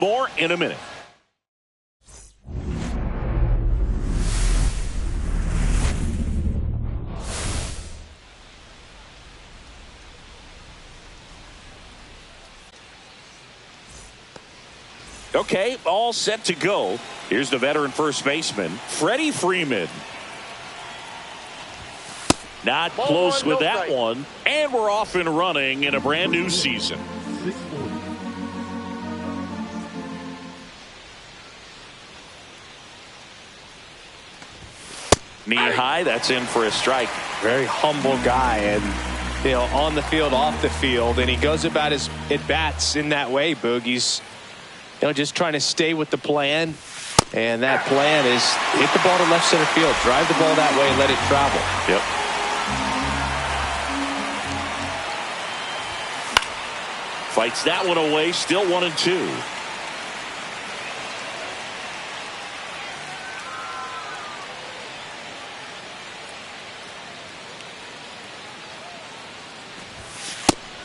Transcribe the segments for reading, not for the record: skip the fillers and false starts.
More in a minute. Okay, all set to go. Here's the veteran first baseman, Freddie Freeman. Not close with that one. And we're off and running in a brand new season. Knee high, that's in for a strike. Very humble guy, and on the field, off the field, and he goes about his at-bats in that way, Boog. He's just trying to stay with the plan, and that plan is hit the ball to left center field, drive the ball that way, and let it travel. Yep. Fights that one away, still 1-2.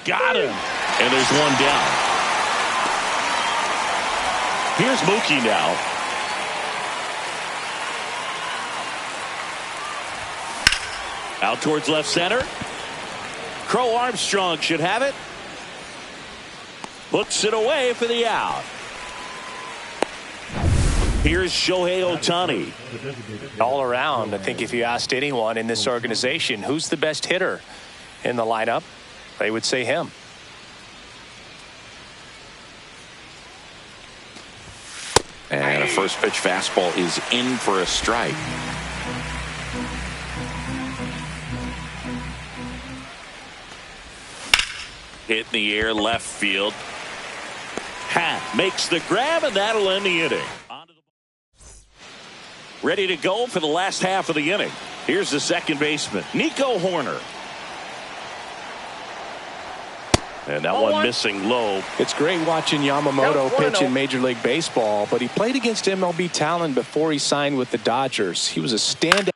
Got him. And there's one down. Here's Mookie now. Out towards left center. Crow Armstrong should have it. Puts it away for the out. Here's Shohei Ohtani. All around, I think if you asked anyone in this organization who's the best hitter in the lineup, they would say him. And a first pitch fastball is in for a strike. Hit in the air, left field. Makes the grab, and that'll end the inning. Ready to go for the last half of the inning. Here's the second baseman, Nico Hoerner. And that one missing low. It's great watching Yamamoto pitch in Major League Baseball, but he played against MLB talent before he signed with the Dodgers. He was a standout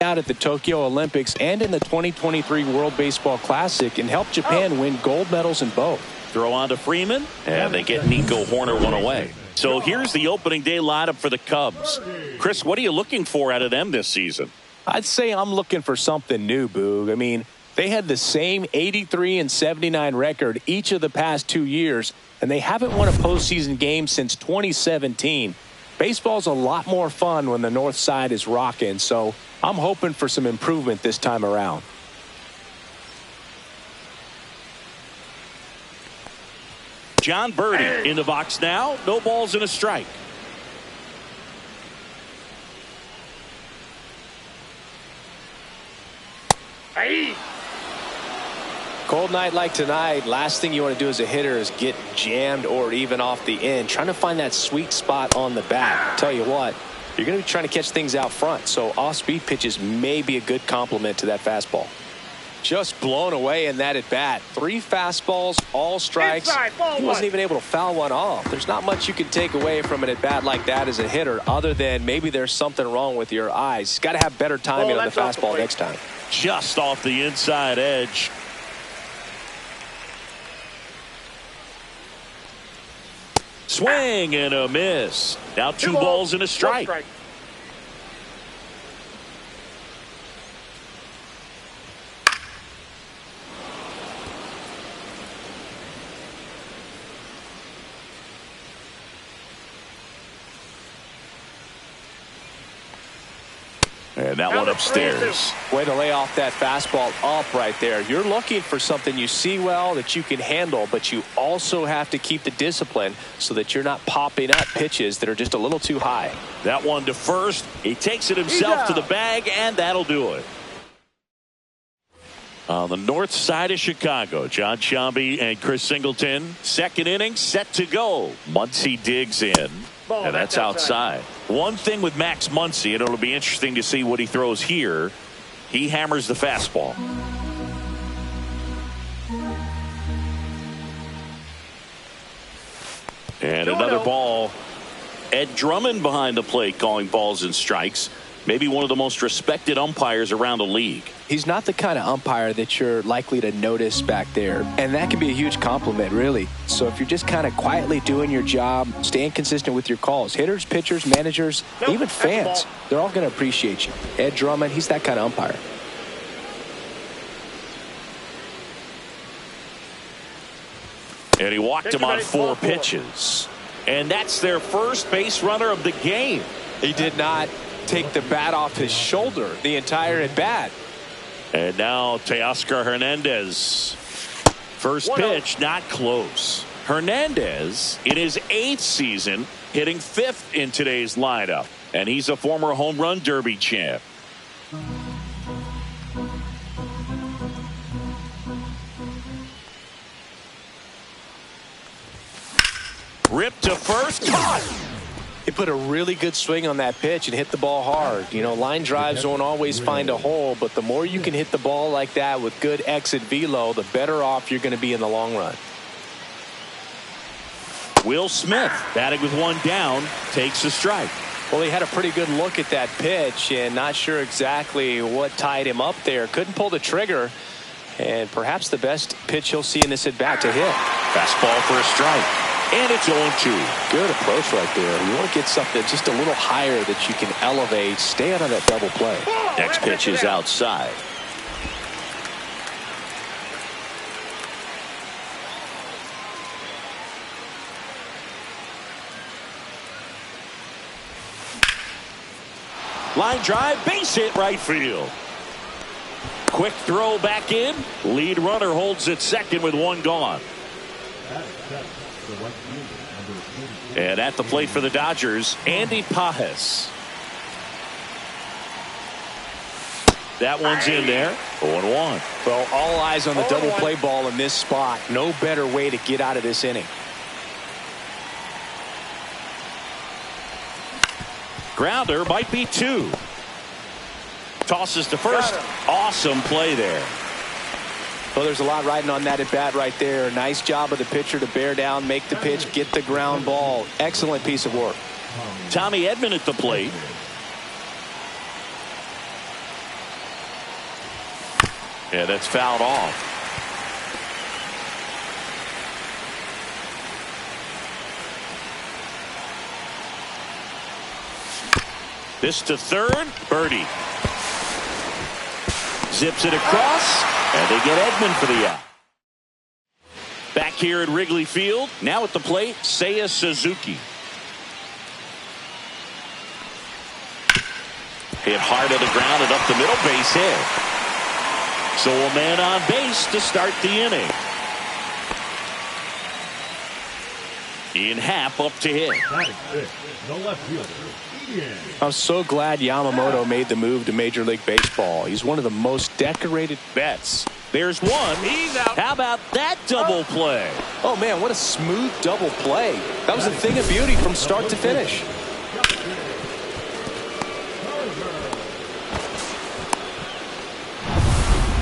at the Tokyo Olympics and in the 2023 World Baseball Classic, and helped Japan win gold medals in both. Throw on to Freeman, and they get Nico Hoerner one away. So here's the opening day lineup for the Cubs. Chris, what are you looking for out of them this season? I'd say I'm looking for something new, Boog. I mean, they had the same 83 and 79 record each of the past 2 years, and they haven't won a postseason game since 2017. Baseball's a lot more fun when the north side is rocking, so I'm hoping for some improvement this time around. John Birdie in the box now. No balls and a strike. Cold night like tonight, last thing you want to do as a hitter is get jammed or even off the end. Trying to find that sweet spot on the bat. Tell you what, you're going to be trying to catch things out front, so off-speed pitches may be a good complement to that fastball. Just blown away in that at bat. 3 fastballs, all strikes. He wasn't even able to foul one off. There's not much you can take away from an at bat like that as a hitter, other than maybe there's something wrong with your eyes. Got to have better timing on the fastball next time. Just off the inside edge. Swing and a miss. Now 2 balls and a strike. And that one upstairs. Way to lay off that fastball up right there. You're looking for something you see well that you can handle, but you also have to keep the discipline so that you're not popping up pitches that are just a little too high. That one to first. He takes it himself to the bag, and that'll do it. On the north side of Chicago, John Sciambi and Chris Singleton. Second inning set to go. Muncy digs in. And that's outside. One thing with Max Muncy, and it'll be interesting to see what he throws here. He hammers the fastball. And another ball. Ed Drummond behind the plate calling balls and strikes. Maybe one of the most respected umpires around the league. He's not the kind of umpire that you're likely to notice back there, and that can be a huge compliment, really. So if you're just kind of quietly doing your job, staying consistent with your calls, hitters, pitchers, managers, even fans, they're all going to appreciate you. Ed Drummond, he's that kind of umpire. And he walked him on 4 pitches. And that's their first base runner of the game. He did not take the bat off his shoulder the entire at bat. And now Teoscar Hernandez. First pitch, not close. Hernandez, in his 8th season, hitting 5th in today's lineup. And he's a former home run derby champ. Ripped to first. Caught. He put a really good swing on that pitch and hit the ball hard. You know, line drives don't always find a hole, but the more you can hit the ball like that with good exit velo, the better off you're going to be in the long run. Will Smith, batting with 1 down, takes a strike. Well, he had a pretty good look at that pitch and not sure exactly what tied him up there. Couldn't pull the trigger, and perhaps the best pitch he'll see in this at bat to hit. Fastball for a strike. And it's 0-2. Good approach right there. You want to get something just a little higher that you can elevate. Stay out of that double play. Next pitch is outside. Line drive, base hit right field. Quick throw back in. Lead runner holds at second with 1 gone. And at the plate for the Dodgers, Andy Pajes. That one's in there. 0-1. Well, all eyes on the double play ball in this spot. No better way to get out of this inning. Grounder might be 2. Tosses to first. Awesome play there. Well, there's a lot riding on that at bat right there. Nice job of the pitcher to bear down, make the pitch, get the ground ball. Excellent piece of work. Tommy Edman at the plate. Yeah, that's fouled off. This to third. Birdie. Zips it across. And they get Edman for the out. Back here at Wrigley Field. Now at the plate, Seiya Suzuki. Hit hard to the ground and up the middle, base hit. So a man on base to start the inning. Ian Happ up to hit. I'm so glad Yamamoto made the move to Major League Baseball. He's one of the most decorated vets. There's one. He's out. How about that double play? Oh, man, what a smooth double play. That was a thing of beauty from start to finish.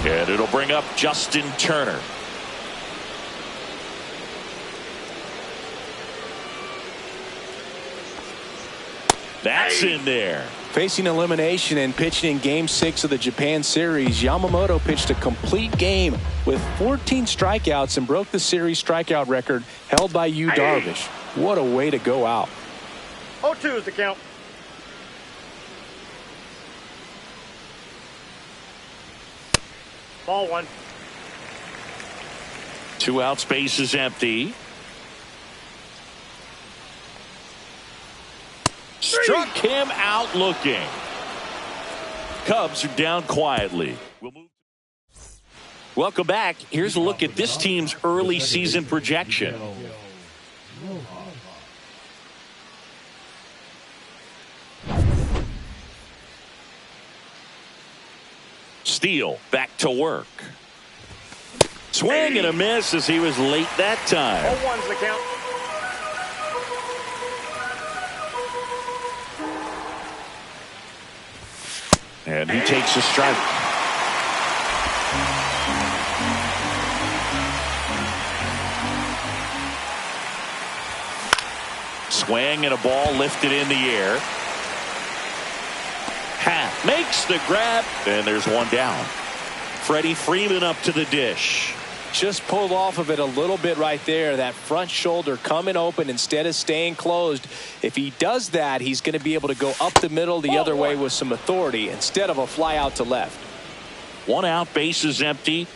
And it'll bring up Justin Turner. That's in there. Facing elimination and pitching in Game 6 of the Japan series, Yamamoto pitched a complete game with 14 strikeouts and broke the series strikeout record held by Yu Darvish. What a way to go out. 0-2 is the count. Ball 1. 2 outs, base is empty. Struck him out looking. Cubs are down quietly. Welcome back. Here's a look at this team's early season projection. Steele back to work. Swing and a miss as he was late that time. 0-1's the count. And he takes a strike. Swing and a ball lifted in the air. Half makes the grab, and there's one down. Freddie Freeman up to the dish. Just pulled off of it a little bit right there. That front shoulder coming open instead of staying closed. If he does that, he's going to be able to go up the middle the other way with some authority instead of a fly out to left. One out, bases empty.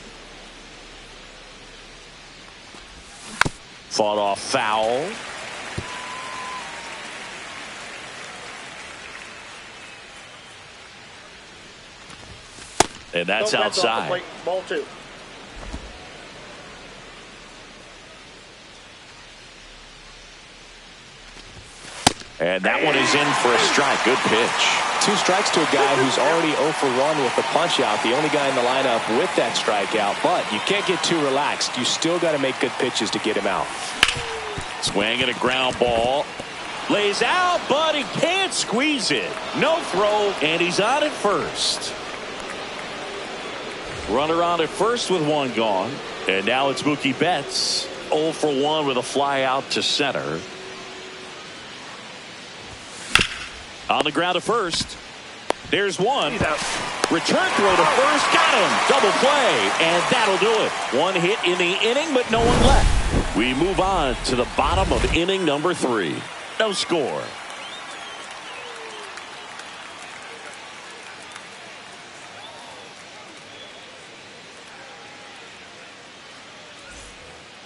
Fought off foul. And that's outside. Ball 2. And that one is in for a strike. Good pitch. 2 strikes to a guy who's already 0 for 1 with the punch out. The only guy in the lineup with that strikeout. But you can't get too relaxed. You still got to make good pitches to get him out. Swing and a ground ball. Lays out, but he can't squeeze it. No throw, and he's on at first. Runner on at first with 1 gone. And now it's Mookie Betts. 0 for 1 with a fly out to center. On the ground to first. There's one. Return throw to first. Got him. Double play. And that'll do it. 1 hit in the inning, but no one left. We move on to the bottom of inning number 3. No score.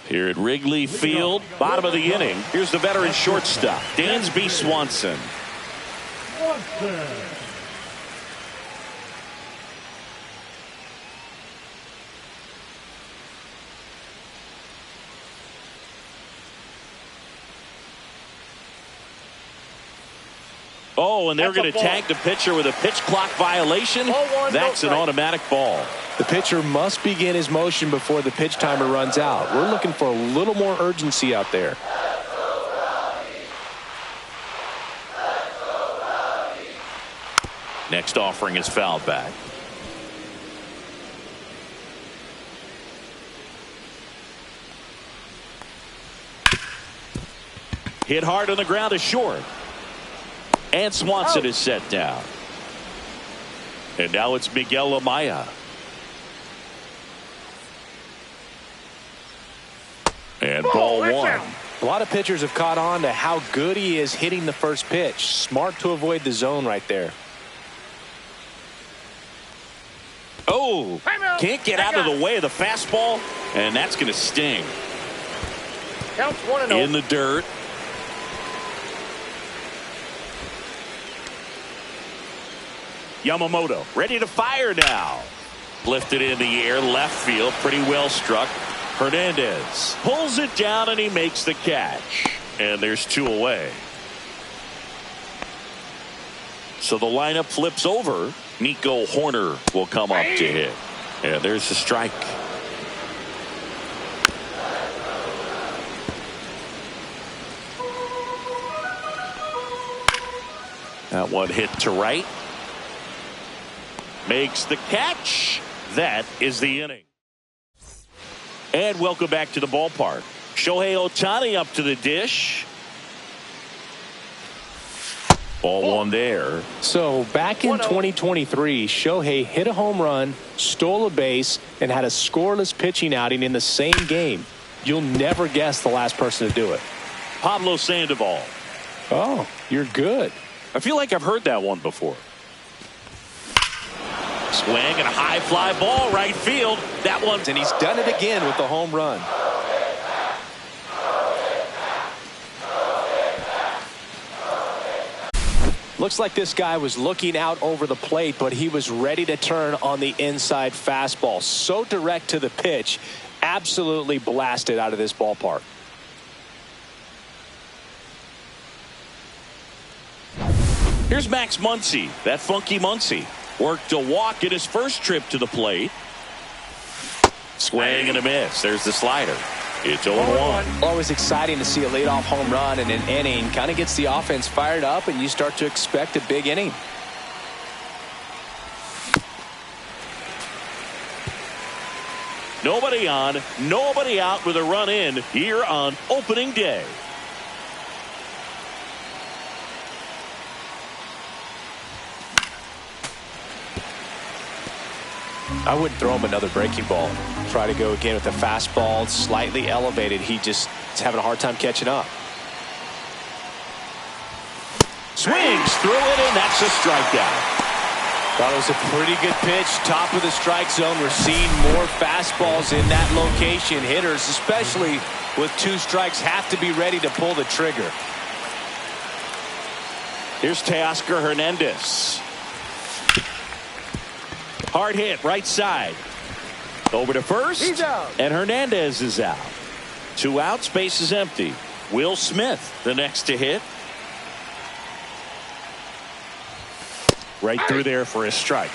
Here at Wrigley Field, bottom of the inning. Here's the veteran shortstop, Dansby Swanson. Oh, and they're going to tag the pitcher with a pitch clock violation. That's an automatic ball. The pitcher must begin his motion before the pitch timer runs out. We're looking for a little more urgency out there. Next offering is fouled back. Hit hard on the ground is short. And Swanson is set down. And now it's Miguel Amaya. And ball 1. A lot of pitchers have caught on to how good he is hitting the first pitch. Smart to avoid the zone right there. Oh, can't get out of the way of the fastball, and that's going to sting. Counts 1-0. In the dirt. Yamamoto ready to fire now. Lifted in the air, left field, pretty well struck. Hernandez pulls it down and he makes the catch. And there's 2 away. So the lineup flips over. Nico Horner will come up to hit. And there's the strike. That one hit to right. Makes the catch. That is the inning. And welcome back to the ballpark. Shohei Ohtani up to the dish. Ball 1 there. So back in 2023, Shohei hit a home run, stole a base, and had a scoreless pitching outing in the same game. You'll never guess the last person to do it. Pablo Sandoval. Oh, you're good. I feel like I've heard that one before. Swing and a high fly ball right field. That one. And he's done it again with the home run. Looks like this guy was looking out over the plate, but he was ready to turn on the inside fastball. So direct to the pitch. Absolutely blasted out of this ballpark. Here's Max Muncy, that funky Muncy. Worked a walk in his first trip to the plate. Swing and a miss. There's the slider. It's 0-1. Always exciting to see a leadoff home run in an inning. Kind of gets the offense fired up, and you start to expect a big inning. Nobody on, nobody out with a run in here on opening day. I wouldn't throw him another breaking ball. Try to go again with the fastball, slightly elevated. He just is having a hard time catching up. Swings through it, and that's a strikeout. Thought it was a pretty good pitch, top of the strike zone. We're seeing more fastballs in that location. Hitters, especially with 2 strikes, have to be ready to pull the trigger. Here's Teoscar Hernandez. Hard hit, right side. Over to first. He's out. And Hernandez is out. 2 outs, base is empty. Will Smith, the next to hit. Right through there for a strike.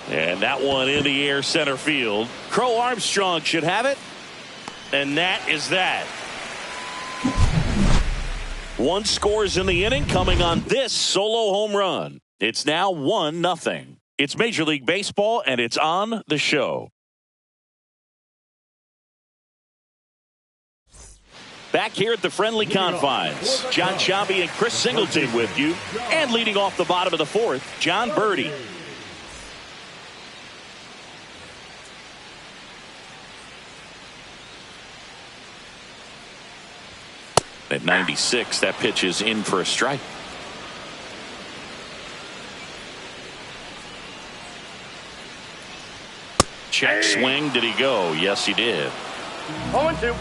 And that one in the air center field. Crow Armstrong should have it. And that is that. 1 scores in the inning coming on this solo home run. It's now 1-0. It's Major League Baseball and it's on the show. Back here at the friendly confines, John Sciambi and Chris Singleton with you. And leading off the bottom of the 4th, John Birdie. At 96, that pitch is in for a strike. Check swing. Did he go? Yes, he did. 0-2.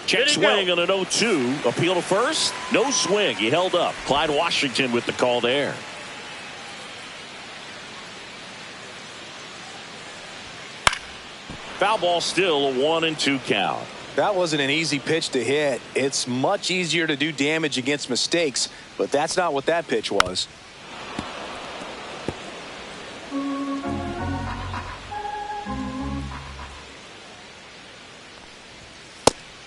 Check swing on an 0-2. Appeal to first. No swing. He held up. Clyde Washington with the call there. Foul ball, still a 1-2 count. That wasn't an easy pitch to hit. It's much easier to do damage against mistakes, but that's not what that pitch was.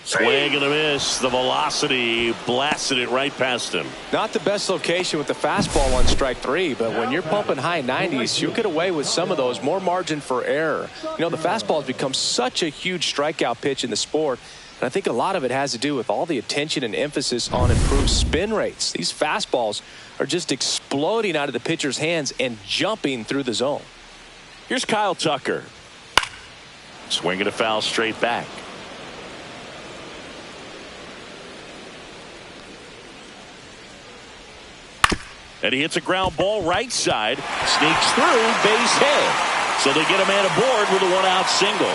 Swing and a miss. The velocity blasted it right past him. Not the best location with the fastball on strike 3, but when you're pumping high 90s, you get away with some of those. More margin for error. You know, the fastball has become such a huge strikeout pitch in the sport, and I think a lot of it has to do with all the attention and emphasis on improved spin rates. These fastballs are just exploding out of the pitcher's hands and jumping through the zone. Here's Kyle Tucker. Swinging a foul straight back. And he hits a ground ball right side. Sneaks through, base hit. So they get a man aboard with a 1-out single.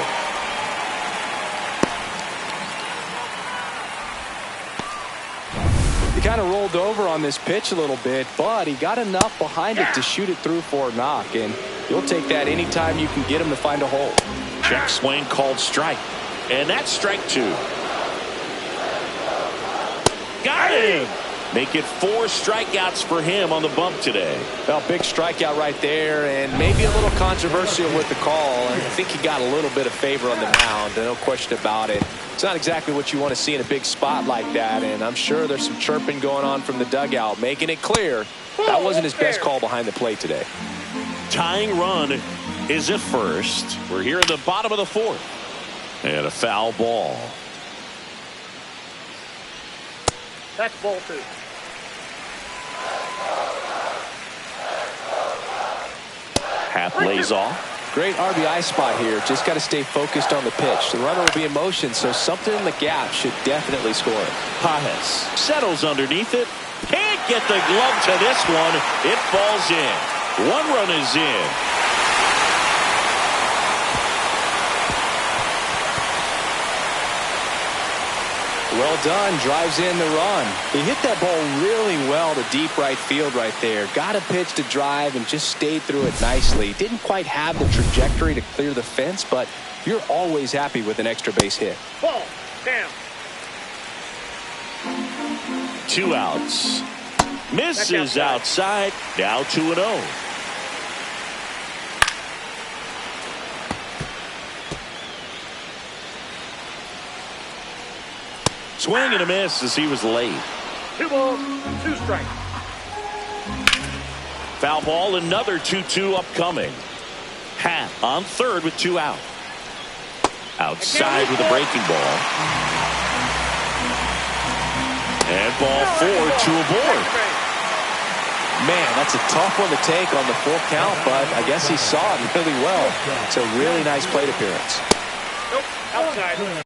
He kind of rolled over on this pitch a little bit, but he got enough behind it to shoot it through for a knock. And you'll take that anytime you can get him to find a hole. Check swing called strike. And that's strike 2. Got him. Make it 4 strikeouts for him on the bump today. Well, big strikeout right there, and maybe a little controversial with the call. I think he got a little bit of favor on the mound, no question about it. It's not exactly what you want to see in a big spot like that, and I'm sure there's some chirping going on from the dugout, making it clear that wasn't his best call behind the plate today. Tying run is at first. We're here at the bottom of the 4th. And a foul ball. That's ball 2. Half lays off. Great RBI spot here. Just got to stay focused on the pitch. The runner will be in motion, so something in the gap should definitely score it. Pajes settles underneath it. Can't get the glove to this one. It falls in. 1 run is in. Well done. Drives in the run. He hit that ball really well to deep right field right there. Got a pitch to drive and just stayed through it nicely. Didn't quite have the trajectory to clear the fence, but you're always happy with an extra base hit. Ball. Down. 2 outs. Misses outside. Now 2-0. Swing and a miss as he was late. 2 balls, 2 strikes. Foul ball, another 2-2 upcoming. Hat on third with 2 out. Outside with a breaking ball. And ball 4, 2 aboard. Man, that's a tough one to take on the full count, but I guess he saw it really well. It's a really nice plate appearance. Nope, outside.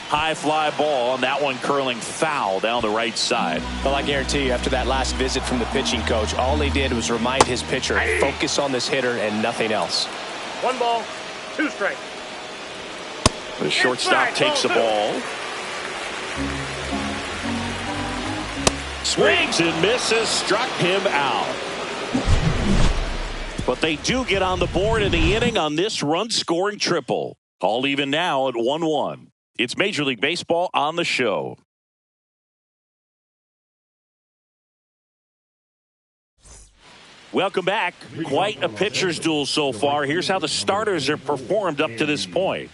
High fly ball, and that one curling foul down the right side. Well, I guarantee you, after that last visit from the pitching coach, all he did was remind his pitcher, focus on this hitter and nothing else. 1 ball, 2 strikes. The shortstop takes the ball. Swings and misses, struck him out. But they do get on the board in the inning on this run-scoring triple. All even now at 1-1. It's Major League Baseball on the show. Welcome back. Quite a pitcher's duel so far. Here's how the starters have performed up to this point.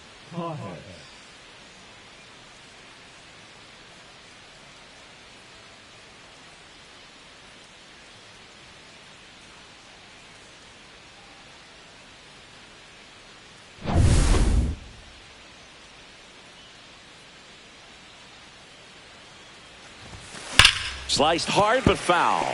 Sliced hard but foul.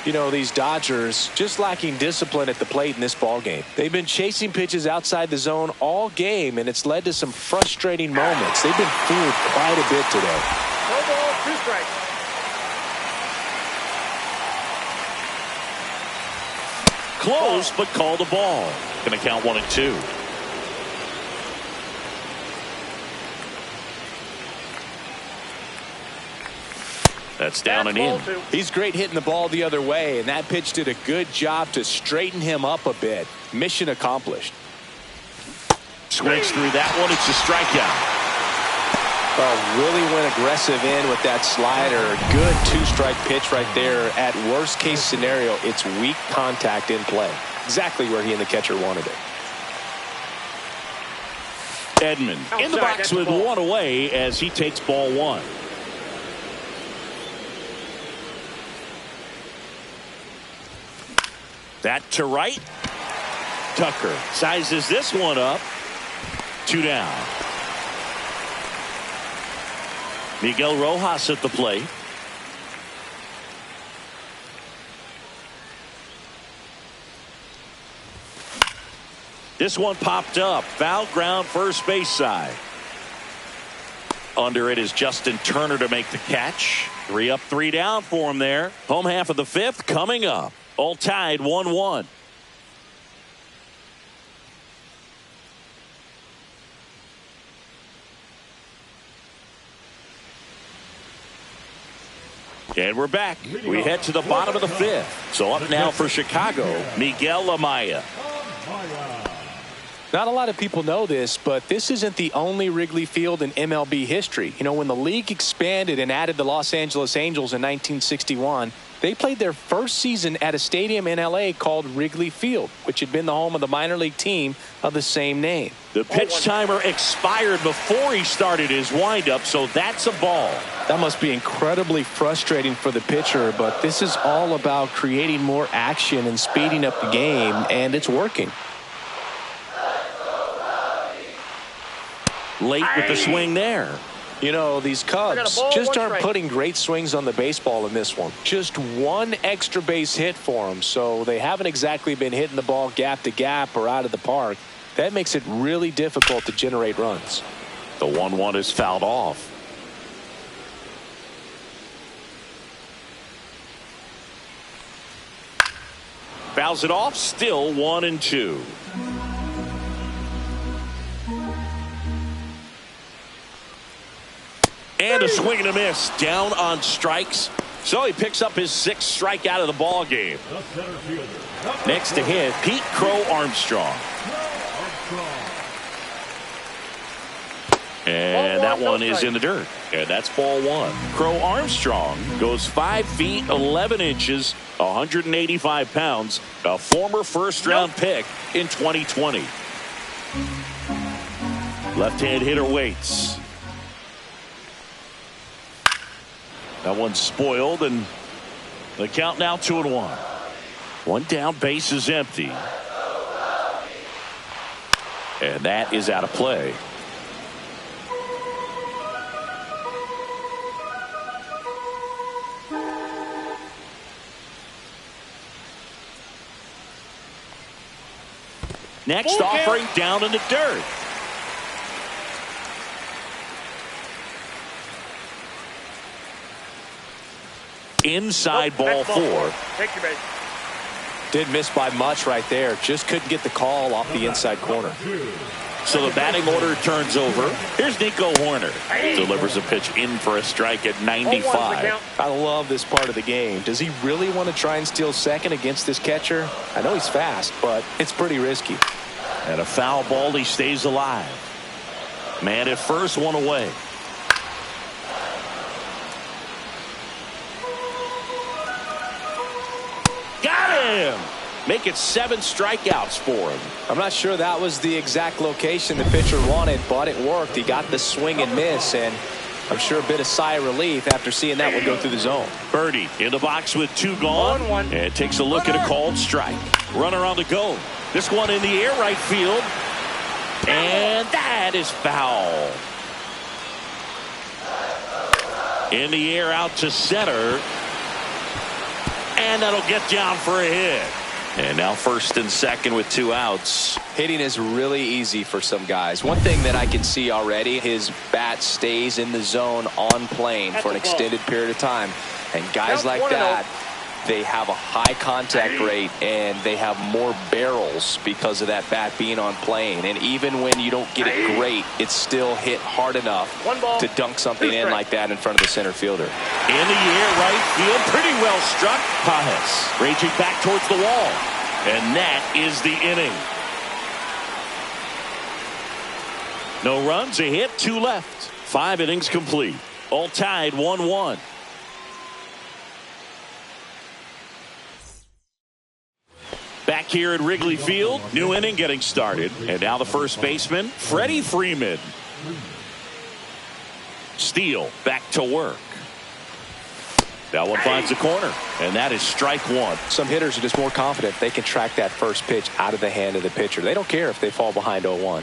You know, these Dodgers just lacking discipline at the plate in this ball game. They've been chasing pitches outside the zone all game, and it's led to some frustrating moments. They've been fooled quite a bit today. 1 ball, 2 strikes. Close, but called a ball. Going to count 1-2. That's down and in. He's great hitting the ball the other way, and that pitch did a good job to straighten him up a bit. Mission accomplished. Swings through that one. It's a strikeout. Oh, really went aggressive in with that slider. Good 2-strike pitch right there. At worst case scenario, it's weak contact in play. Exactly where he and the catcher wanted it. Edman in the box with 1 away as he takes ball 1. That to right. Tucker sizes this one up. 2 down. Miguel Rojas at the plate. This one popped up. Foul ground, first base side. Under it is Justin Turner to make the catch. 3 up, 3 down for him there. Home half of the 5th coming up. All tied 1-1. And we're back. We head to the bottom of the 5th. So up now for Chicago, Miguel Amaya. Not a lot of people know this, but this isn't the only Wrigley Field in MLB history. You know, when the league expanded and added the Los Angeles Angels in 1961, they played their first season at a stadium in L.A. called Wrigley Field, which had been the home of the minor league team of the same name. The pitch timer expired before he started his windup, so that's a ball. That must be incredibly frustrating for the pitcher, but this is all about creating more action and speeding up the game, and it's working. Late with the swing there. You know, these Cubs just aren't putting great swings on the baseball in this one. Just 1 extra base hit for them, so they haven't exactly been hitting the ball gap to gap or out of the park. That makes it really difficult to generate runs. The 1-1 is fouled off. Fouls it off, still 1-2. And a swing and a miss. Down on strikes. So he picks up his 6th strikeout of the ball game. Next to hit, Pete Crow Armstrong. And that one is in the dirt. And that's ball 1. Crow Armstrong goes 5 feet 11 inches, 185 pounds, a former first-round pick in 2020. Left-hand hitter waits. That one's spoiled, and the count now 2-1. One down, base is empty. And that is out of play. Next offering down in the dirt. Inside ball 4. Take your base. Didn't miss by much right there. Just couldn't get the call off the inside corner. So the batting order turns over. Here's Nico Horner. Delivers a pitch in for a strike at 95. I love this part of the game. Does he really want to try and steal second against this catcher? I know he's fast, but it's pretty risky. And a foul ball, he stays alive. Man at first, one away. Got him! Make it 7 strikeouts for him. I'm not sure that was the exact location the pitcher wanted, but it worked. He got the swing and miss, and I'm sure a bit of sigh of relief after seeing that one go through the zone. Birdie in the box with 2 gone. And takes a look at a called strike. Runner on the go. This one in the air, right field. And that is foul. In the air, out to center. And that'll get down for a hit. And now first and second with 2 outs. Hitting is really easy for some guys. One thing that I can see already, his bat stays in the zone on plane for an extended period of time. And guys like that, they have a high contact rate and they have more barrels because of that bat being on plane. And even when you don't get it great, it's still hit hard enough to dunk something in like that in front of the center fielder. In the air, right field, pretty well struck. Pajes raging back towards the wall. And that is the inning. No runs, a hit, 2 left. 5 innings complete. All tied 1-1. Back here at Wrigley Field, new inning getting started. And now the first baseman, Freddie Freeman. Steele back to work. That one finds the corner, and that is strike 1. Some hitters are just more confident they can track that first pitch out of the hand of the pitcher. They don't care if they fall behind 0-1.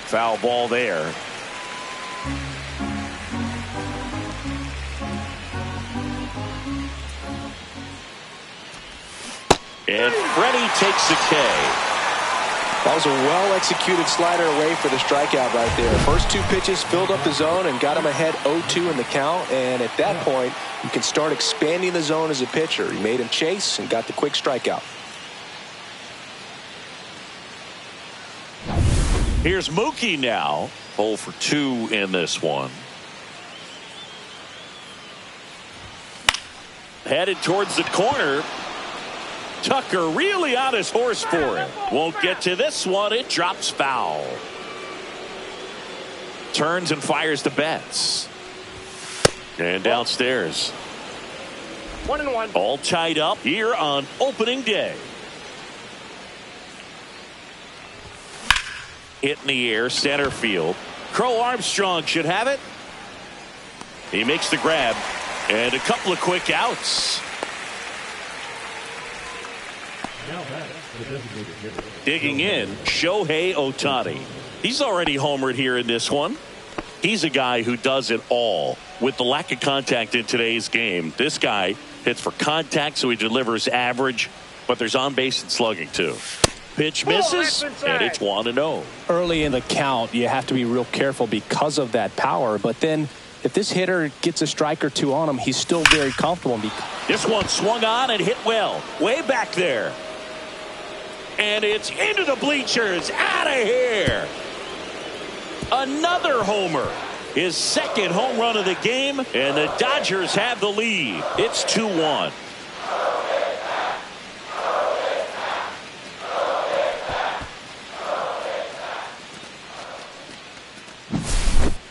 Foul ball there. And Freddie takes a K. That was a well-executed slider away for the strikeout right there. First 2 pitches filled up the zone and got him ahead 0-2 in the count. And at that point, you can start expanding the zone as a pitcher. He made him chase and got the quick strikeout. Here's Mookie now. 0 for 2 in this one. Headed towards the corner. Tucker really on his horse for him. Won't get to this one. It drops foul. Turns and fires to Betts. And downstairs. 1-1. All tied up here on opening day. Hit in the air, center field. Crow Armstrong should have it. He makes the grab. And a couple of quick outs. Digging in, Shohei Ohtani. He's already homered here in this one. He's a guy who does it all. With the lack of contact in today's game, this guy hits for contact, so he delivers average, but there's on base and slugging too. Pitch misses, and it's 1-0. Early in the count, you have to be real careful because of that power, but then if this hitter gets a strike or 2 on him, he's still very comfortable. This one swung on and hit well, way back there. And it's into the bleachers, out of here. Another homer. His second home run of the game, and the Dodgers have the lead. It's 2-1.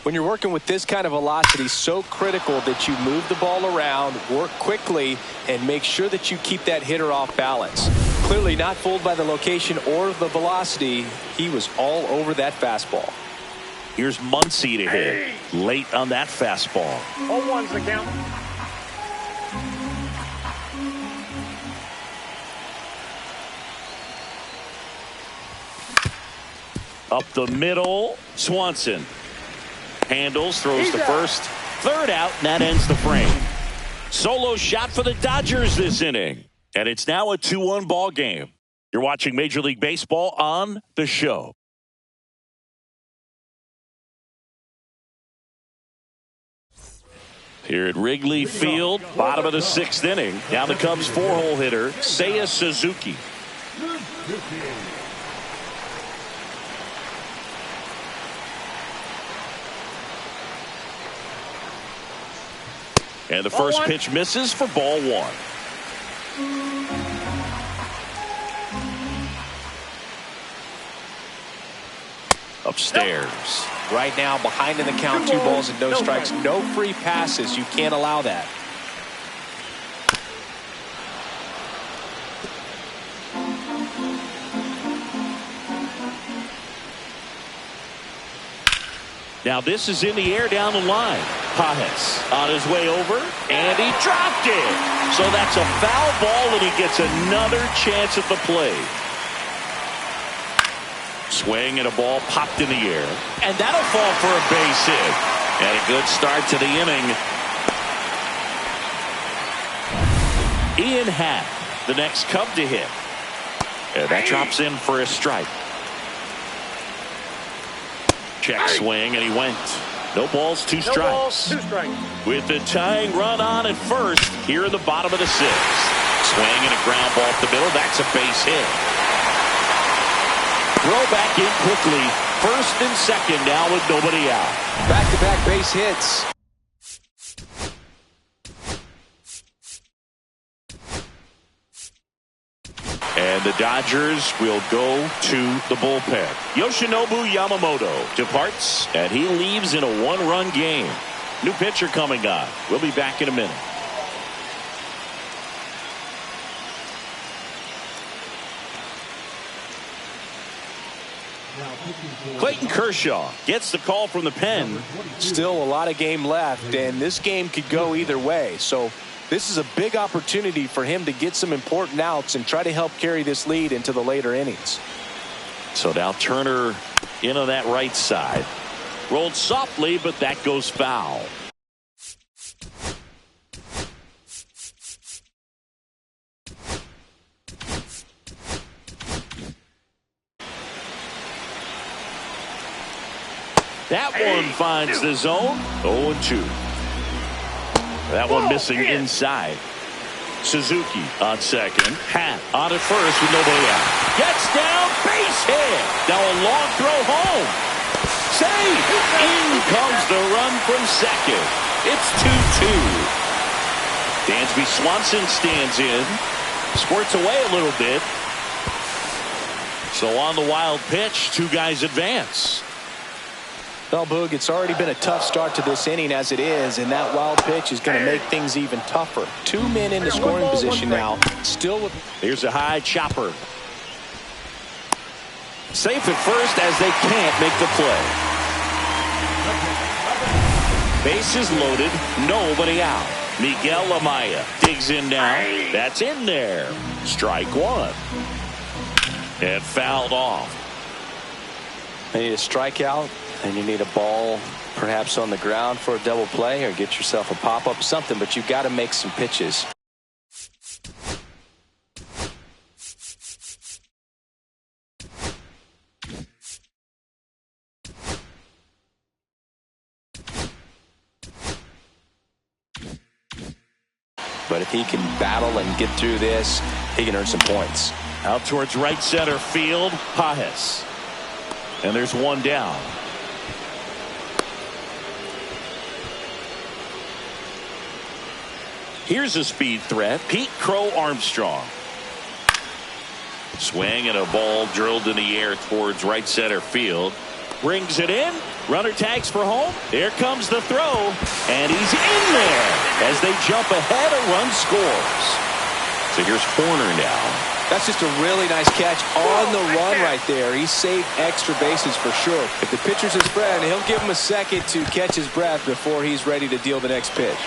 When you're working with this kind of velocity, so critical that you move the ball around, work quickly, and make sure that you keep that hitter off balance. Clearly not fooled by the location or the velocity. He was all over that fastball. Here's Muncy to hit late on that fastball. 0-1's the count. Up the middle, Swanson. Handles, throws to first. Third out, and that ends the frame. Solo shot for the Dodgers this inning. And it's now a 2-1 ball game. You're watching Major League Baseball on The Show. Here at Wrigley Field, bottom of the 6th inning. Now the Cubs 4-hole hitter, Seiya Suzuki. And the first pitch misses for ball 1. Upstairs. Right now, behind in the count, 2 balls and no strikes. No free passes. You can't allow that. Now this is in the air down the line. Pajes on his way over, and he dropped it. So that's a foul ball, and he gets another chance at the plate. Swing and a ball popped in the air, and that'll fall for a base hit. And a good start to the inning. Ian Happ, the next Cub to hit. And that drops in for a strike. Check swing, and he went. No balls, 2 strikes. No balls, 2 strikes. With the tying run on at first, here in the bottom of the 6th. Swing and a ground ball up the middle. That's a base hit. Throw back in quickly. First and second now with nobody out. Back-to-back base hits. And the Dodgers will go to the bullpen. Yoshinobu Yamamoto departs, and he leaves in a 1-run game. New pitcher coming on. We'll be back in a minute. Clayton Kershaw gets the call from the pen. Still a lot of game left, and this game could go either way. So this is a big opportunity for him to get some important outs and try to help carry this lead into the later innings. So now Turner in on that right side. Rolled softly, but that goes foul. That one finds the zone. 0-2. That one missing inside. Suzuki on second. Happ on at first with nobody out. Gets down, base hit. Now a long throw home. Save. In comes the run from second. It's 2-2. Dansby Swanson stands in. Squirts away a little bit. So on the wild pitch, 2 guys advance. Well, Boog, it's already been a tough start to this inning as it is, and that wild pitch is going to make things even tougher. 2 men in the scoring position now. Still with. Here's a high chopper. Safe at first as they can't make the play. Bases loaded, nobody out. Miguel Amaya digs in now. That's in there. Strike 1. And fouled off. You need a strikeout, and you need a ball perhaps on the ground for a double play or get yourself a pop-up, something, but you've got to make some pitches. But if he can battle and get through this, he can earn some points. Out towards right center field, Pajes. And there's one down. Here's a speed threat, Pete Crow Armstrong. Swing and a ball drilled in the air towards right center field. Brings it in. Runner tags for home. Here comes the throw. And he's in there. As they jump ahead, a run scores. So here's Horner now. That's just a really nice catch on the run right there. He saved extra bases for sure. If the pitcher's his friend, he'll give him a second to catch his breath before he's ready to deal the next pitch.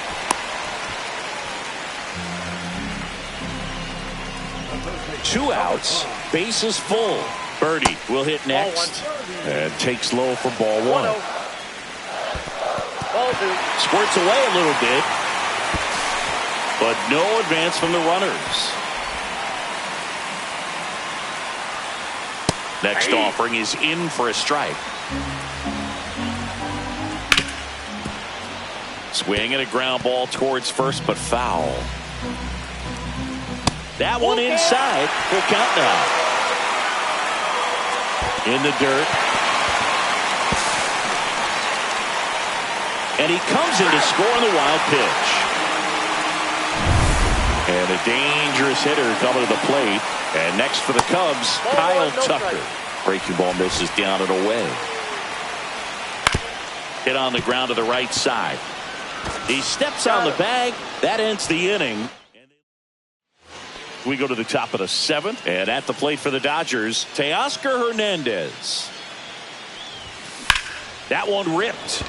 Two outs, bases full. Birdie will hit next and takes low for ball one. Squirts away a little bit, but no advance from the runners. Next offering is in for a strike. Swing and a ground ball towards first, but foul. That one inside. Full count now. In the dirt. And he comes in to score on the wild pitch. And a dangerous hitter coming to the plate. And next for the Cubs, Kyle Tucker. Breaking ball misses down and away. Hit on the ground to the right side. He steps on the bag. That ends the inning. We go to the top of the seventh, and at the plate for the Dodgers, Teoscar Hernandez. That one ripped.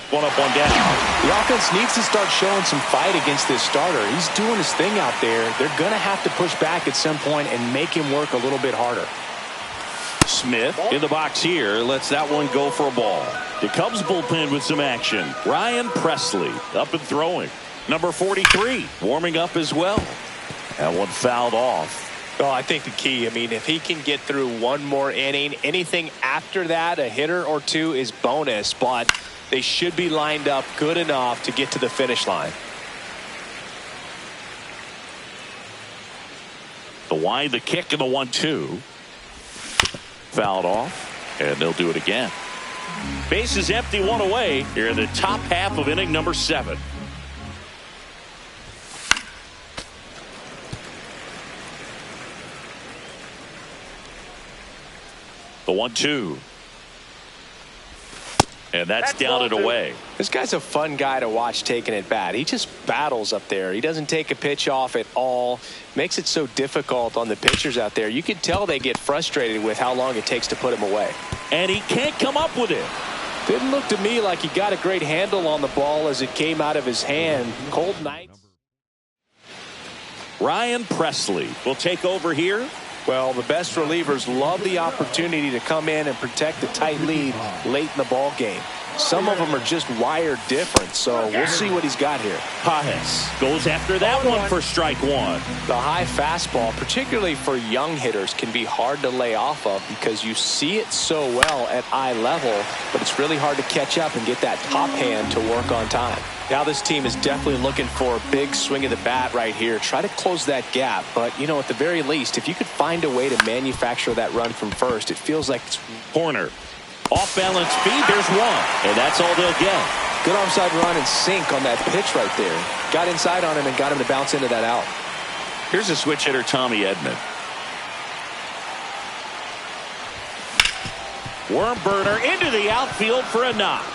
One up, one down. The offense needs to start showing some fight against this starter. He's doing his thing out there. They're going to have to push back at some point and make him work a little bit harder. Smith in the box here lets that one go for a ball. The Cubs bullpen with some action. Ryan Presley up and throwing. Number 43 warming up as well. That one fouled off. Well, I think the key, if he can get through one more inning, anything after that, a hitter or two is bonus, but they should be lined up good enough to get to the finish line. The wind, the kick, and the 1-2. Fouled off, and they'll do it again. Bases empty, one away here in the top half of inning number 7. The 1-2. And that's down and away. This guy's a fun guy to watch taking at bat. He just battles up there. He doesn't take a pitch off at all. Makes it so difficult on the pitchers out there. You can tell they get frustrated with how long it takes to put him away. And he can't come up with it. Didn't look to me like he got a great handle on the ball as it came out of his hand. Cold night. Ryan Presley will take over here. Well, the best relievers love the opportunity to come in and protect a tight lead late in the ball game. Some of them are just wired different, so we'll see what he's got here. Pajes goes after that one for strike one. The high fastball, particularly for young hitters, can be hard to lay off of because you see it so well at eye level, but it's really hard to catch up and get that top hand to work on time. Now this team is definitely looking for a big swing of the bat right here. Try to close that gap, but, at the very least, if you could find a way to manufacture that run from first, it feels like it's Horner. Off-balance speed, there's one, and that's all they'll get. Good onside run and sink on that pitch right there. Got inside on him and got him to bounce into that out. Here's a switch hitter, Tommy Edman. Worm burner into the outfield for a knock.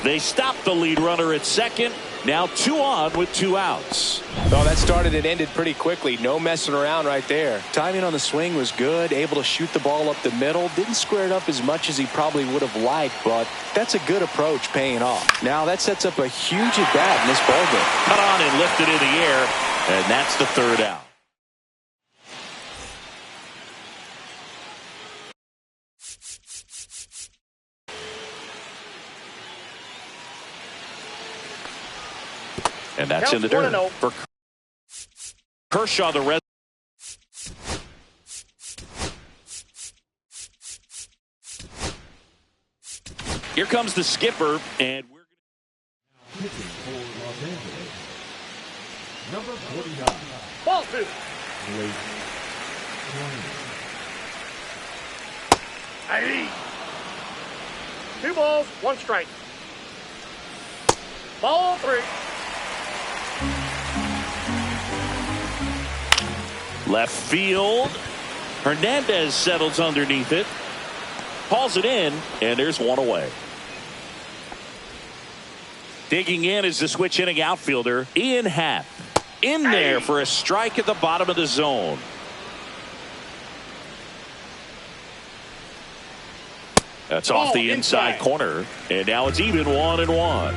They stop the lead runner at second. Now 2 on with 2 outs. Well, that started and ended pretty quickly. No messing around right there. Timing on the swing was good. Able to shoot the ball up the middle. Didn't square it up as much as he probably would have liked, but that's a good approach paying off. Now that sets up a huge at bat in this ballgame. Cut on and lifted in the air, and that's the 3rd out. And that's in the dirt for Kershaw, the red. Here comes the skipper, and we're going to number 49. Ball 2. Hey. 2 balls, 1 strike. Ball 3. Left field. Hernandez settles underneath it. Hauls it in, and there's one away. Digging in is the switch inning outfielder, Ian Happ. In there for a strike at the bottom of the zone. That's off the inside corner, and now it's even 1-1.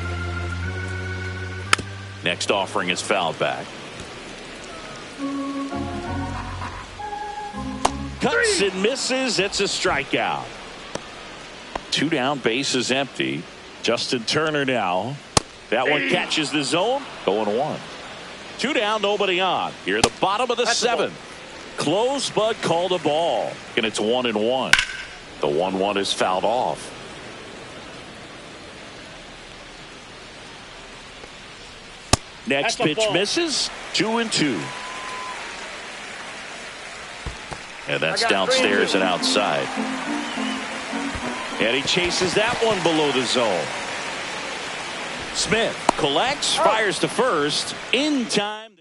Next offering is fouled back. Cuts and misses. It's a strikeout. 2 down, bases empty. Justin Turner now. That one catches the zone. 0-1. 2 down, nobody on. Here at the bottom of the 7th. Close, but called a ball. And it's 1-1. The 1-1 is fouled off. Next pitch misses. 2-2. And that's downstairs and outside. And he chases that one below the zone. Smith collects, fires to first. In time.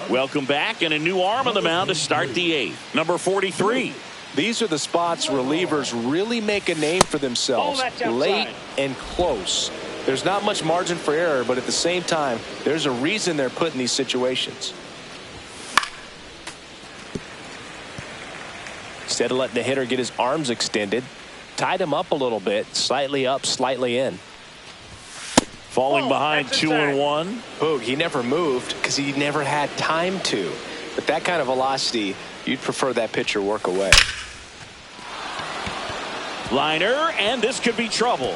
Welcome back, and a new arm on the mound to start the 8th. Number 43. These are the spots relievers really make a name for themselves. Late and close. There's not much margin for error, but at the same time, there's a reason they're put in these situations. Instead of letting the hitter get his arms extended, tied him up a little bit, slightly up, slightly in. Falling behind 2-1. Boog, he never moved because he never had time to. But that kind of velocity, you'd prefer that pitcher work away. Liner, and this could be trouble.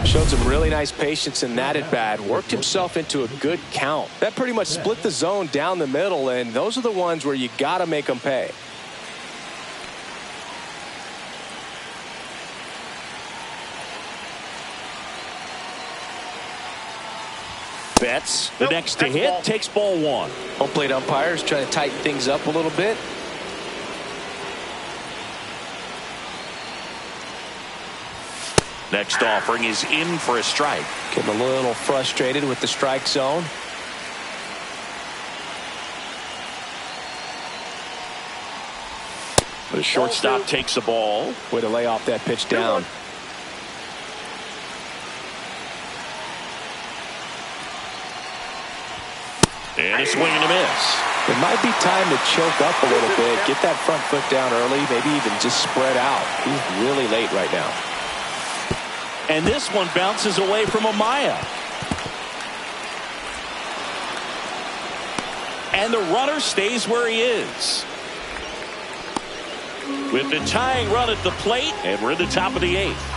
Showed some really nice patience in that at bat. Worked himself into a good count. That pretty much split the zone down the middle, and those are the ones where you got to make them pay. Betts, the next to hit, takes ball 1. Home plate umpires trying to tighten things up a little bit. Next offering is in for a strike. Getting a little frustrated with the strike zone. The shortstop takes the ball. Way to lay off that pitch down. And a swing and a miss. It might be time to choke up a little bit. Get that front foot down early. Maybe even just spread out. He's really late right now. And this one bounces away from Amaya. And the runner stays where he is. With the tying run at the plate, and we're at the top of the 8th.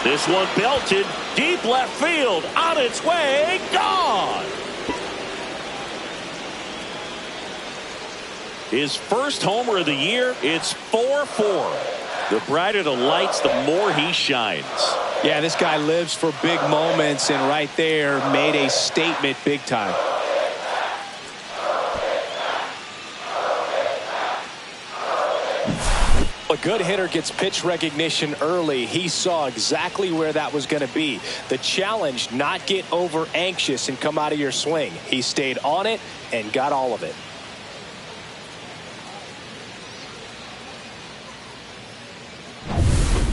This one belted deep left field, on its way, gone. His first homer of the year. It's 4-4. The brighter the lights, the more he shines. Yeah, this guy lives for big moments, and right there made a statement big time. A good hitter gets pitch recognition early. He saw exactly where that was going to be. The challenge, not get over anxious and come out of your swing. He stayed on it and got all of it.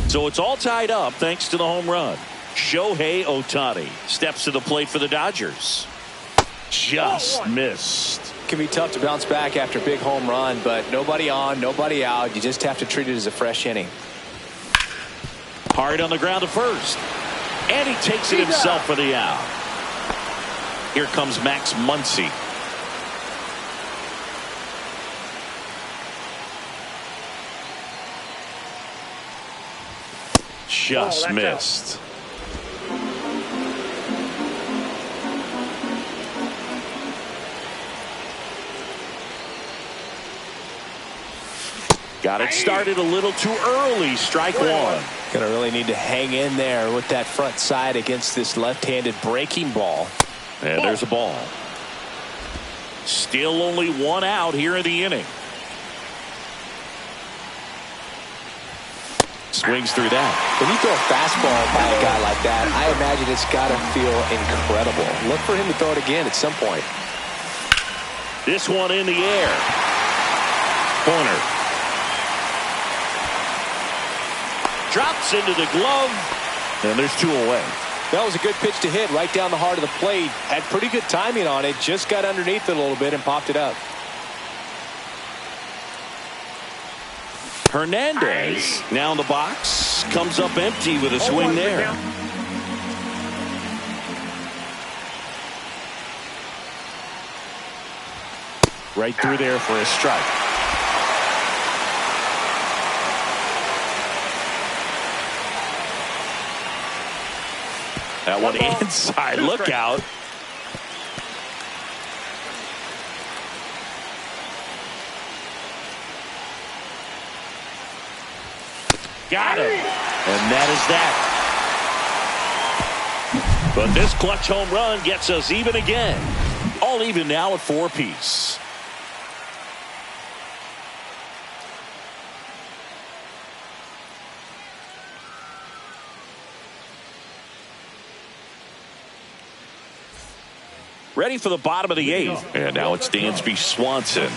So it's all tied up thanks to the home run. Shohei Ohtani steps to the plate for the Dodgers. Just missed. Can be tough to bounce back after a big home run, but nobody on, nobody out. You just have to treat it as a fresh inning. Hard on the ground to first. And he takes it himself for the out. Here comes Max Muncy. Just missed. Got it started a little too early. Strike 1. Gonna really need to hang in there with that front side against this left-handed breaking ball. And there's a ball. Still only one out here in the inning. Swings through that. When you throw a fastball by a guy like that, I imagine it's got to feel incredible. Look for him to throw it again at some point. This one in the air. Corner. Drops into the glove. And there's 2 away. That was a good pitch to hit right down the heart of the plate. Had pretty good timing on it. Just got underneath it a little bit and popped it up. Hernandez now in the box. Comes up empty with a swing there. Right through there for a strike. That one inside. Look out. Got him. And that is that. But this clutch home run gets us even again. All even now at 4 apiece. Ready for the bottom of the 8th. And now it's Dansby Swanson.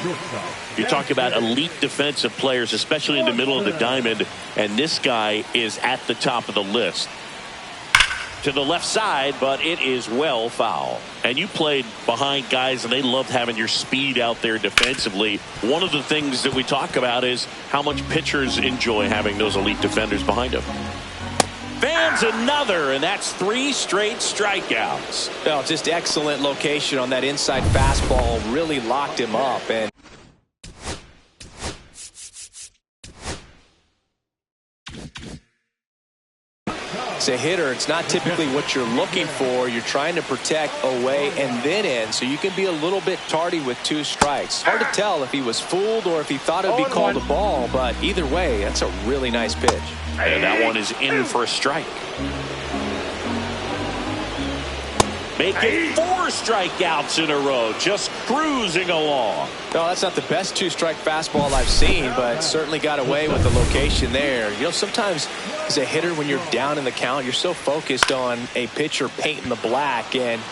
You talk about elite defensive players, especially in the middle of the diamond. And this guy is at the top of the list. To the left side, but it is well foul. And you played behind guys, and they loved having your speed out there defensively. One of the things that we talk about is how much pitchers enjoy having those elite defenders behind them. Fans another, and that's 3 straight strikeouts. Oh, just excellent location on that inside fastball. Really locked him up. And as a hitter, it's not typically what you're looking for. You're trying to protect away and then in, so you can be a little bit tardy with 2 strikes. Hard to tell if he was fooled or if he thought it would be called a ball, but either way, that's a really nice pitch. And that one is in for a strike. Making 4 strikeouts in a row, just cruising along. No, that's not the best 2-strike fastball I've seen, but certainly got away with the location there. You know, sometimes as a hitter, when you're down in the count, you're so focused on a pitcher painting the black, and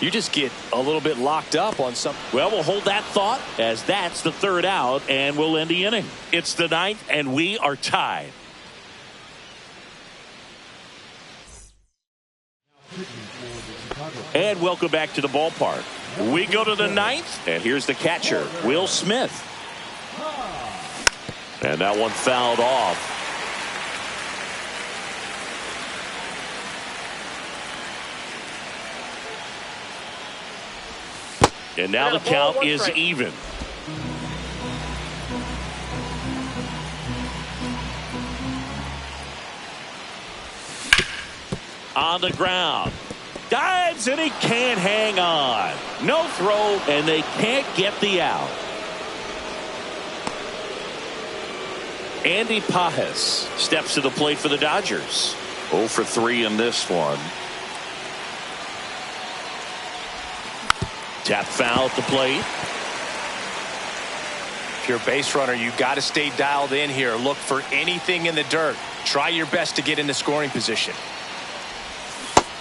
you just get a little bit locked up on something. Well, we'll hold that thought as that's the 3rd out, and we'll end the inning. It's the 9th, and we are tied. And welcome back to the ballpark. We go to the 9th, and here's the catcher, Will Smith. And that one fouled off. And now the count is even. On the ground. Dives, and he can't hang on. No throw, and they can't get the out. Andy Pajes steps to the plate for the Dodgers. 0 for 3 in this one. Tap foul at the plate. If you're a base runner, you got to stay dialed in here. Look for anything in the dirt. Try your best to get into scoring position.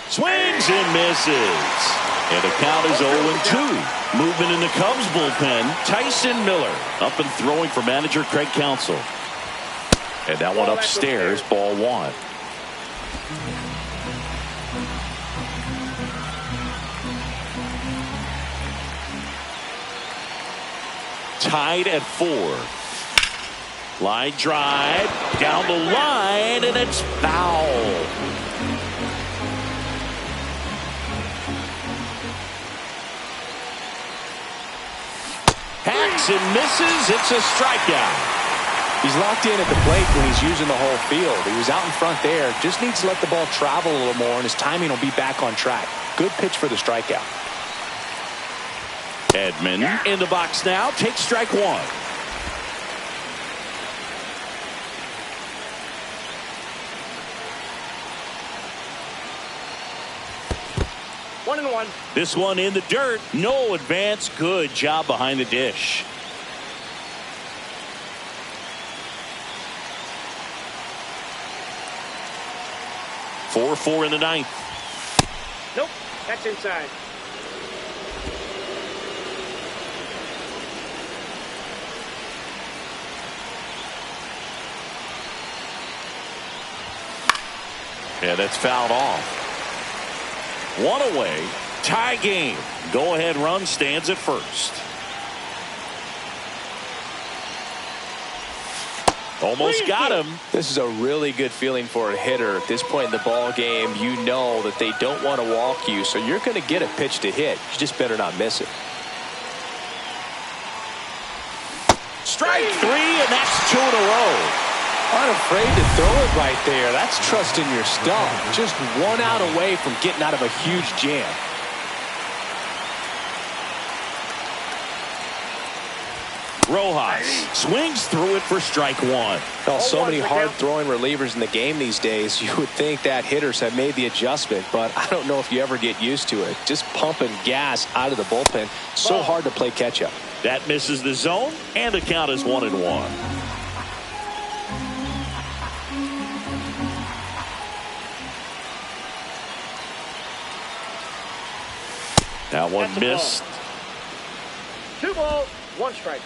Swings and misses. And the count is 0-2. Movement in the Cubs bullpen. Tyson Miller up and throwing for manager Craig Counsell. And that one upstairs, ball 1. Tied at 4. Line drive down the line, and it's foul. Hacks and misses. It's a strikeout. He's locked in at the plate when he's using the whole field. He was out in front there. Just needs to let the ball travel a little more, and his timing will be back on track. Good pitch for the strikeout. Edman in the box now. Takes strike 1. 1-1. This one in the dirt. No advance. Good job behind the dish. Four in the ninth. Nope, that's inside. Yeah, that's fouled off. One away. Tie game. Go ahead run stands at first. Almost got him. This is a really good feeling for a hitter at this point in the ball game. You know that they don't want to walk you, so you're going to get a pitch to hit. You just better not miss it. Strike three, and that's 2 in a row. Unafraid to throw it right there. That's trusting your stuff. Just 1 out away from getting out of a huge jam. Rojas swings through it for strike one. Well, so many hard-throwing relievers in the game these days, you would think that hitters have made the adjustment, but I don't know if you ever get used to it. Just pumping gas out of the bullpen. So hard to play catch-up. That misses the zone, and the count is 1-1. That one missed. 2 balls, 1 strike.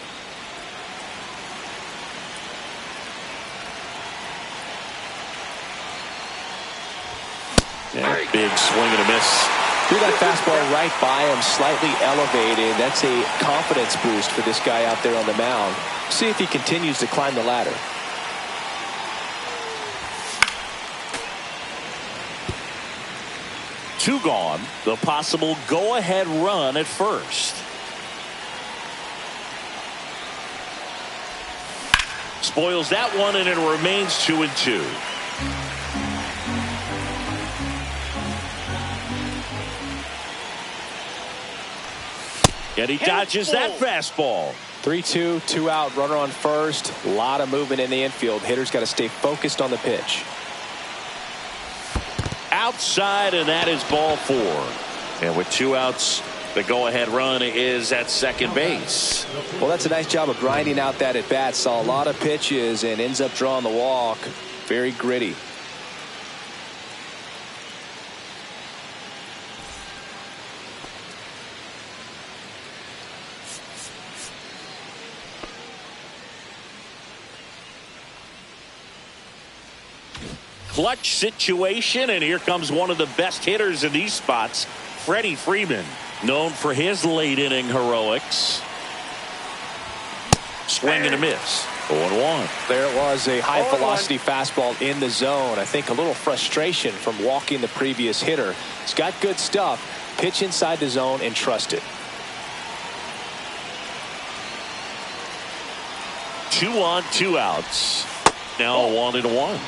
Yeah, big swing and a miss. Threw that fastball right by him, slightly elevated. That's a confidence boost for this guy out there on the mound. See if he continues to climb the ladder. Two gone. The possible go-ahead run at first. Spoils that one, and it remains 2-2. And he dodges that fastball. 3-2, 2 out, runner on first. A lot of movement in the infield. Hitters got to stay focused on the pitch. Outside, and that is ball 4. And with 2 outs, the go-ahead run is at second base. Well, that's a nice job of grinding out that at bat. Saw a lot of pitches and ends up drawing the walk. Very gritty. Clutch situation, and here comes one of the best hitters in these spots, Freddie Freeman, known for his late inning heroics. Swing and a miss. 0-1. There it was, a high velocity fastball in the zone. I think a little frustration from walking the previous hitter. He's got good stuff. Pitch inside the zone and trust it. 2 on, 2 outs. Now 1-1.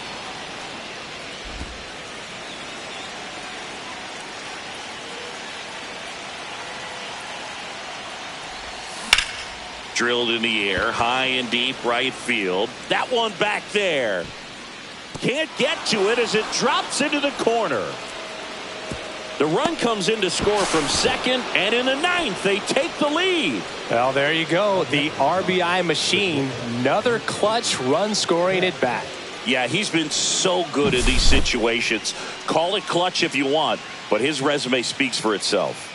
Drilled in the air, high and deep right field. That one back there. Can't get to it as it drops into the corner. The run comes in to score from second, and in the ninth, they take the lead. Well, there you go. The RBI machine. Another clutch run scoring at bat. Yeah, he's been so good in these situations. Call it clutch if you want, but his resume speaks for itself.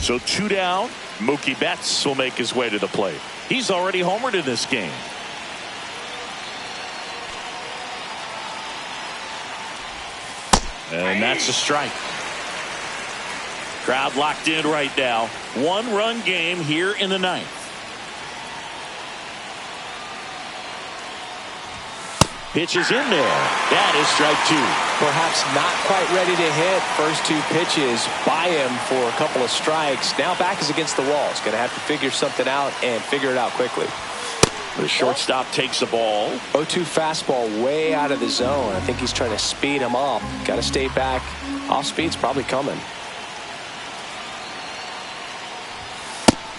So 2 down. Mookie Betts will make his way to the plate. He's already homered in this game. And that's a strike. Crowd locked in right now. 1-run game here in the ninth. Pitch is in there. That is strike 2. Perhaps not quite ready to hit. First 2 pitches by him for a couple of strikes. Now back is against the wall. He's going to have to figure something out and figure it out quickly. The shortstop takes the ball. 0-2 fastball way out of the zone. I think he's trying to speed him up. Got to stay back. Off speed's probably coming.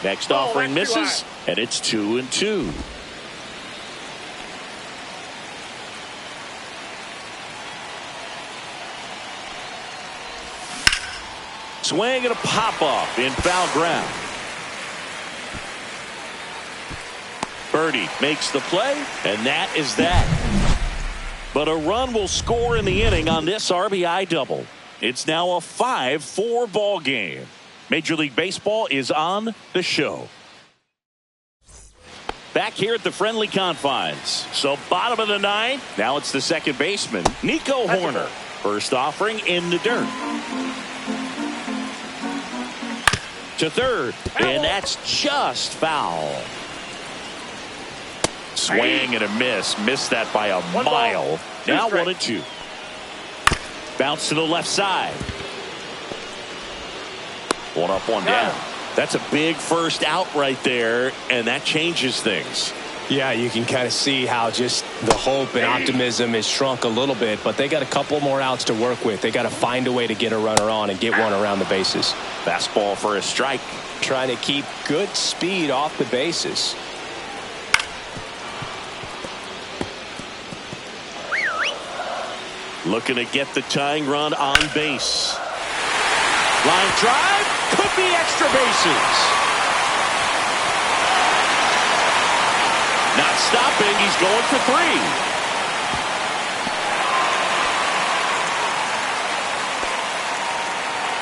Next offering misses, and it's 2-2. Swing and a pop-up in foul ground. Birdie makes the play, and that is that. But a run will score in the inning on this RBI double. It's now a 5-4 ball game. Major League Baseball is on the show. Back here at the friendly confines. So bottom of the ninth. Now it's the second baseman, Nico Horner. First offering in the dirt. To third. And that's just foul. Swing and a miss. Missed that by a mile. Now 1-2. Bounce to the left side. One up, one down. That's a big first out right there, and that changes things. Yeah, you can kind of see how just the hope and optimism is shrunk a little bit, but they got a couple more outs to work with. They got to find a way to get a runner on and get one around the bases. Fastball for a strike. Trying to keep good speed off the bases. Looking to get the tying run on base. Line drive. Could be extra bases. Not stopping. He's going for 3.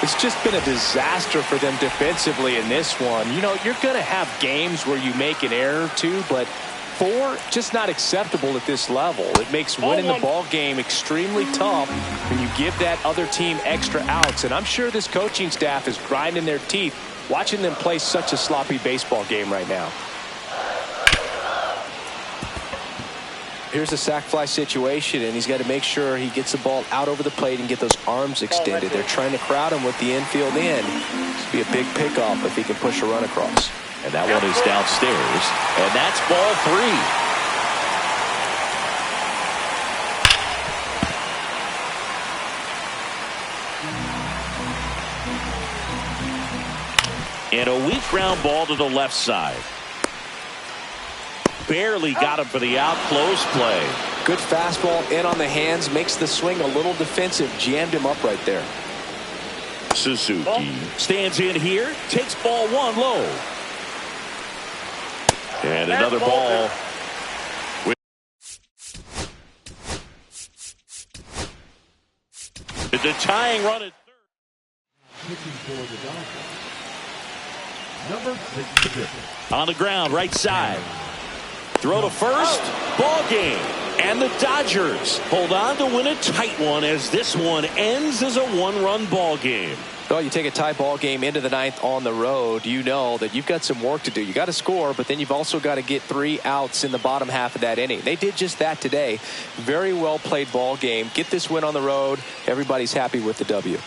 It's just been a disaster for them defensively in this one. You know, you're going to have games where you make an error or two, but 4, just not acceptable at this level. It makes winning the ball game extremely tough when you give that other team extra outs. And I'm sure this coaching staff is grinding their teeth watching them play such a sloppy baseball game right now. Here's a sac fly situation, and he's got to make sure he gets the ball out over the plate and get those arms extended. They're trying to crowd him with the infield in. This would be a big pickoff if he can push a run across. And that one is downstairs. And that's ball 3. And a weak ground ball to the left side. Barely got him for the out. Close play. Good fastball in on the hands. Makes the swing a little defensive. Jammed him up right there. Suzuki stands in here. Takes ball 1 low. And another ball. The tying run at third. On the ground, right side. Throw to first. Ball game. And the Dodgers hold on to win a tight one as this one ends as a 1-run ball game. Well, you take a tie ball game into the 9th on the road, you know that you've got some work to do. You got to score, but then you've also got to get 3 outs in the bottom half of that inning. They did just that today. Very well played ball game. Get this win on the road. Everybody's happy with the W.